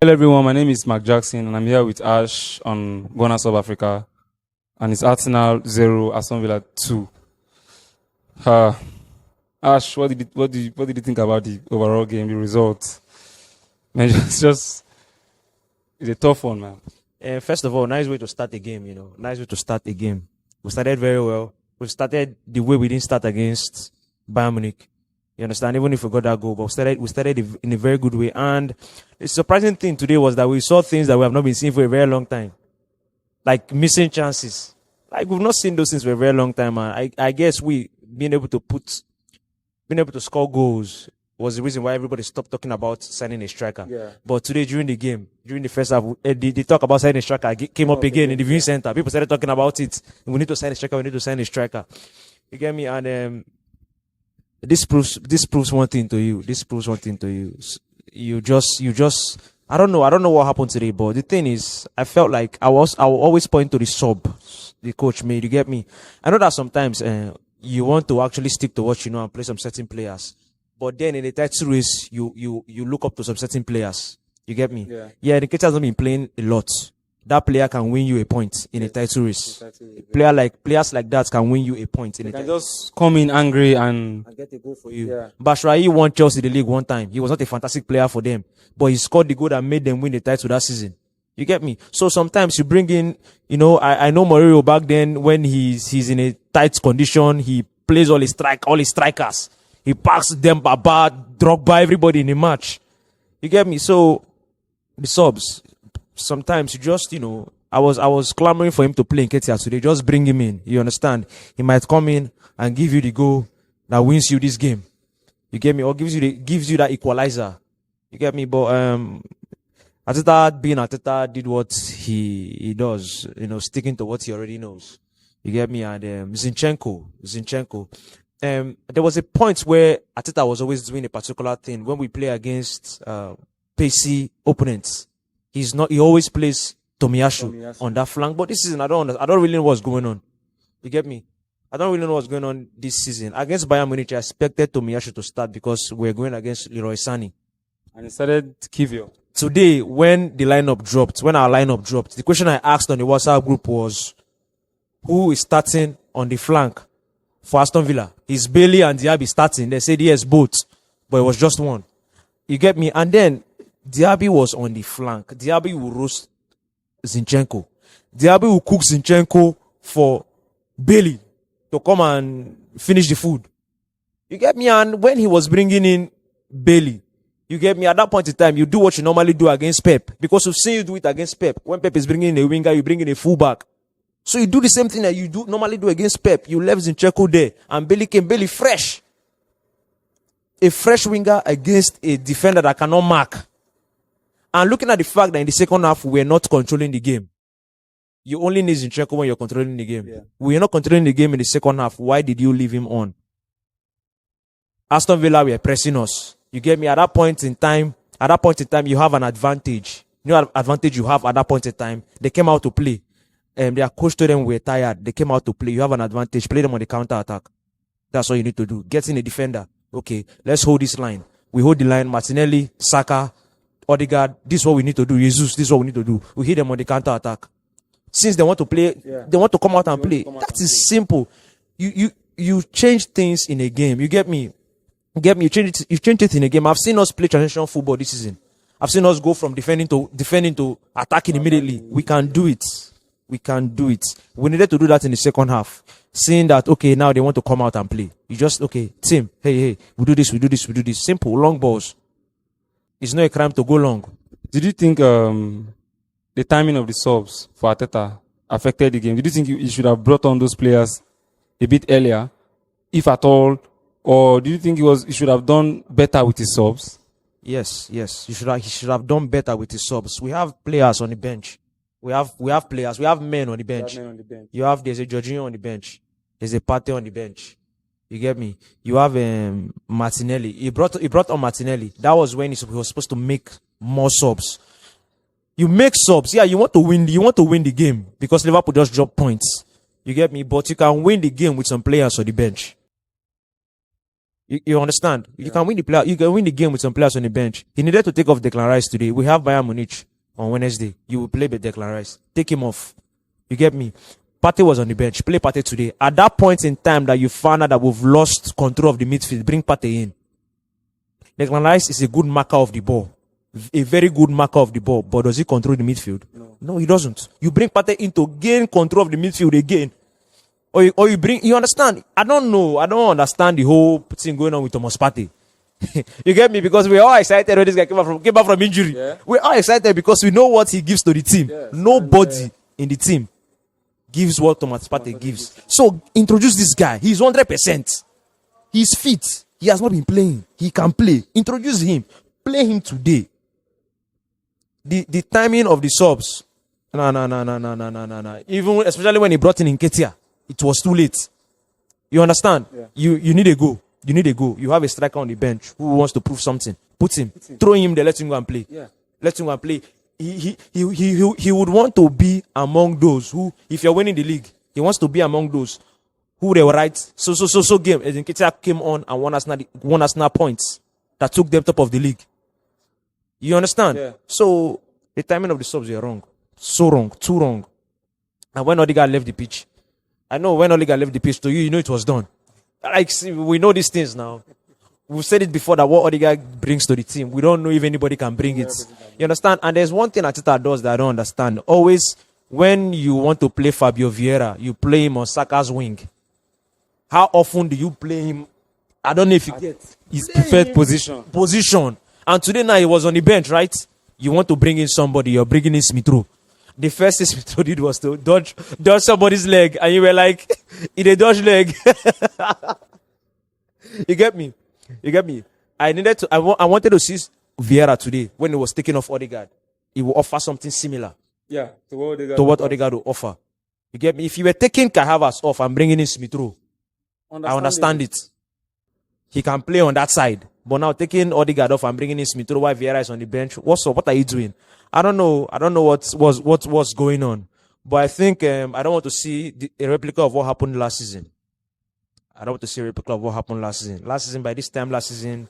Hello everyone, my name is Mark Jackson and I'm here with Ash on Ghana South Africa, and it's Arsenal 0, Aston Villa 2. Ash, what did you think about the overall game, the result? Man, it's a tough one, man. First of all, nice way to start a game, Nice way to start a game. We started very well. We started the way we didn't start against Bayern Munich. You understand? Even if we got that goal, but we started in a very good way. And the surprising thing today was that we saw things that we have not been seeing for a very long time. Like missing chances. Like we've not seen those things for a very long time. And I guess being able to score goals was the reason why everybody stopped talking about signing a striker. Yeah. But today, during the game, during the first half, the talk about signing a striker came up again in the viewing center. People started talking about it. We need to sign a stricker. We need to sign a striker. You get me? And this proves one thing to you. This proves one thing to you. You just. I don't know what happened today, but the thing is, I felt like I will always point to the sub the coach made. You get me? I know that sometimes you want to actually stick to what you know and play some certain players. But then in the title race, you look up to some certain players. You get me? Yeah, the coach has not been playing a lot. That player can win you a point in a title race. Players like that can win you a point in a title race. Just come in angry and get a goal for you. Yeah. Batshuayi won Chelsea the league one time. He was not a fantastic player for them, but he scored the goal that made them win the title that season. You get me? So sometimes you bring in, I know Mourinho back then when he's in a tight condition, he plays all his strikers. He packs them, Baba, Drogba, everybody in the match. You get me? So the subs, sometimes you just, I was clamoring for him to play in Ketia today. Just bring him in. You understand? He might come in and give you the goal that wins you this game. You get me? Or gives you that equalizer. You get me? But Arteta did what he does. Sticking to what he already knows. You get me? And Zinchenko. There was a point where Arteta was always doing a particular thing when we play against pacey opponents. He always plays Tomiyasu on that flank. But this season, I don't really know what's going on. You get me? I don't really know what's going on this season. Against Bayern Munich, I expected Tomiyasu to start because we're going against Leroy Sané. And he started Kivio. Today, when our lineup dropped, the question I asked on the WhatsApp group was, who is starting on the flank for Aston Villa? Is Bailey and Diaby starting? They said yes, both. But it was just one. You get me? And then Diaby was on the flank. Diaby will roast Zinchenko. Diaby will cook Zinchenko for Bailey to come and finish the food. You get me? And when he was bringing in Bailey, you get me? At that point in time, you do what you normally do against Pep. Because we've seen you do it against Pep. When Pep is bringing in a winger, you bring in a fullback. So you do the same thing that you normally do against Pep. You left Zinchenko there, and Bailey fresh. A fresh winger against a defender that cannot mark. And looking at the fact that in the second half, we're not controlling the game. You only need Zinchenko when you're controlling the game. Yeah. We're not controlling the game in the second half. Why did you leave him on? Aston Villa were pressing us. You get me? At that point in time, you have an advantage. You know what advantage you have at that point in time? They came out to play. Their coach told them we're tired. They came out to play. You have an advantage. Play them on the counter attack. That's all you need to do. Get in a defender. Okay, let's hold this line. We hold the line. Martinelli, Saka, Odegaard. This is what we need to do. Jesus, this is what we need to do. We hit them on the counter attack. Since they want to play, they want to come out and play. That is simple. You change things in a game. You get me? You change it in a game. I've seen us play transition football this season. I've seen us go from defending to attacking immediately. We can do it. We can do it. We needed to do that in the second half. Seeing that, okay, now they want to come out and play. You just, okay, team, hey, we do this. Simple, long balls. It's not a crime to go long. Did you think the timing of the subs for Arteta affected the game? Did you think you should have brought on those players a bit earlier, if at all? Or do you think he should have done better with his subs? Yes. He should have done better with his subs. We have players on the bench. We have players. We have men on the bench. There's a Jorginho on the bench. There's a Partey on the bench. You get me? You have Martinelli. He brought on Martinelli. That was when he was supposed to make more subs. You make subs. Yeah, you want to win the game because Liverpool just drop points. You get me? But you can win the game with some players on the bench. You understand? You can win the player. You can win the game with some players on the bench. He needed to take off Declan Rice today. We have Bayern Munich on Wednesday. You will play with Declan Rice. Take him off. You get me? Partey was on the bench. Play Partey today. At that point in time that you found out that we've lost control of the midfield, bring Partey in. Declan Rice is a good marker of the ball. A very good marker of the ball. But does he control the midfield? No, he doesn't. You bring Partey in to gain control of the midfield again. Or you bring, you understand? I don't know. I don't understand the whole thing going on with Thomas Partey. You get me? Because we're all excited when this guy came back from injury. Yeah. We're all excited because we know what he gives to the team. Yes. Nobody in the team gives what Thomas Partey gives. So introduce this guy. He's 100%. He's fit. He has not been playing. He can play. Introduce him. Play him today. The timing of the subs. No. Even especially when he brought in Nketiah, it was too late. You understand? Yeah. You need a go. You need a go. You have a striker on the bench who wants to prove something. Put him. Throw him there. Let him go and play. Yeah. Let him go and play. He would want to be among those who, if you're winning the league, he wants to be among those who they were right. So game. Nketiah came on and won Arsenal points that took them top of the league. You understand? Yeah. So the timing of the subs were wrong. So wrong. Too wrong. And when Odegaard left the pitch, I know when Odegaard left the pitch to you know it was done. Like, see, we know these things now. We've said it before that what Odegaard brings to the team, we don't know if anybody can bring it. You understand? And there's one thing Ateta does that I don't understand. Always, when you want to play Fabio Vieira, you play him on Saka's wing. How often do you play him? I don't know if you get His preferred position. And today now he was on the bench, right? You want to bring in somebody, you're bringing in Smith Rowe. The first thing Smith Rowe did was to dodge somebody's leg, and you were like, in a dodge leg. You get me? I wanted to see Vieira today when he was taking off Odegaard. He will offer something similar Yeah. To what Odegaard will offer. You get me? If you were taking Kai Havertz off and bringing in Smith Rowe, I understand it. He can play on that side. But now taking Odegaard off and bringing in Smith Rowe while Vieira is on the bench, what's up? What are you doing? I don't know what's going on. But I think I don't want to see a replica of what happened last season. By this time last season,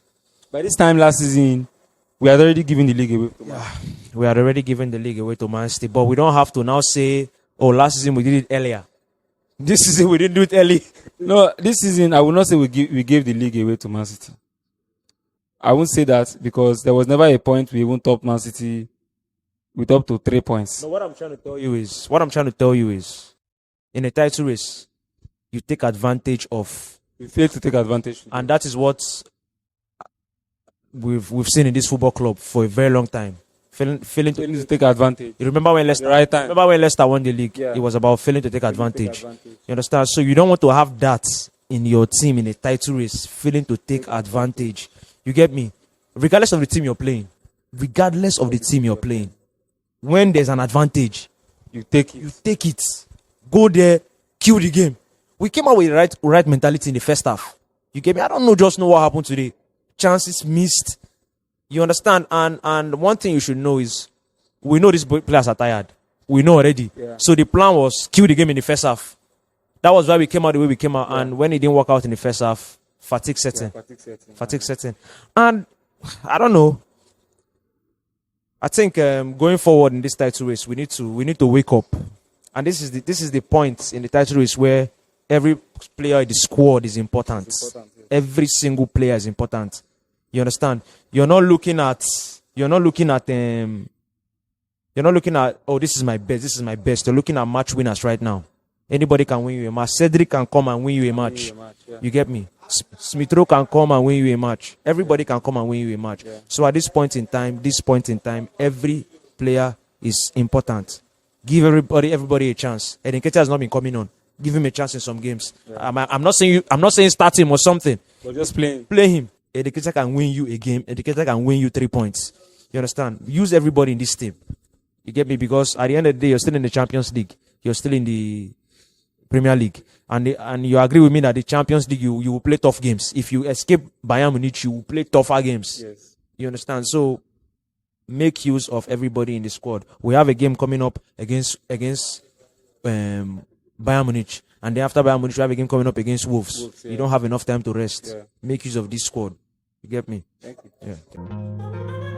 we had already given the league away. We had already given the league away to Man City. But we don't have to now say, oh, last season we did it earlier. This season we didn't do it early. No, this season I would not say we gave the league away to Man City. I won't say that because there was never a point we even topped Man City with up to 3 points. No, what I'm trying to tell you is, in a title race, you take advantage of. We failed to take advantage, and that is what we've seen in this football club for a very long time. Failing to take advantage. You remember when Leicester? Right time. Remember when Leicester won the league? Yeah. It was about failing to take advantage. You understand? So you don't want to have that in your team in a title race, failing to take advantage. You get me? Regardless of the team you're playing. When there's an advantage, you take it. Go there, kill the game. We came out with the right mentality in the first half. You get me? I don't know what happened today. Chances missed. You understand? And one thing you should know is, we know these players are tired. We know already. Yeah. So the plan was kill the game in the first half. That was why we came out the way we came out. Yeah. And when it didn't work out in the first half, fatigue setting. And I don't know. I think going forward in this title race, we need to wake up. And this is the point in the title race where every player in the squad is important. Every single player is important. You understand? You're not looking at oh, this is my best. You're looking at match winners right now. Anybody can win you a match. Cedric can come and win you a match. Yeah. You get me? Smith Rowe can come and win you a match. Everybody can come and win you a match. Yeah. So at this point in time, every player is important. Give everybody a chance. And Nketiah has not been coming on. Give him a chance in some games. Yeah. I'm not saying start him or something. But just play him. Nketiah can win you a game. Nketiah can win you 3 points. You understand? Use everybody in this team. You get me? Because at the end of the day, you're still in the Champions League. You're still in the Premier League. And you agree with me that the Champions League, you will play tough games. If you escape Bayern Munich, you will play tougher games. Yes. You understand? So make use of everybody in the squad. We have a game coming up against Bayern Munich. And then after Bayern Munich, you have a game coming up against Wolves. Wolves, yeah. You don't have enough time to rest. Yeah. Make use of this squad. You get me? Thank you. Yeah.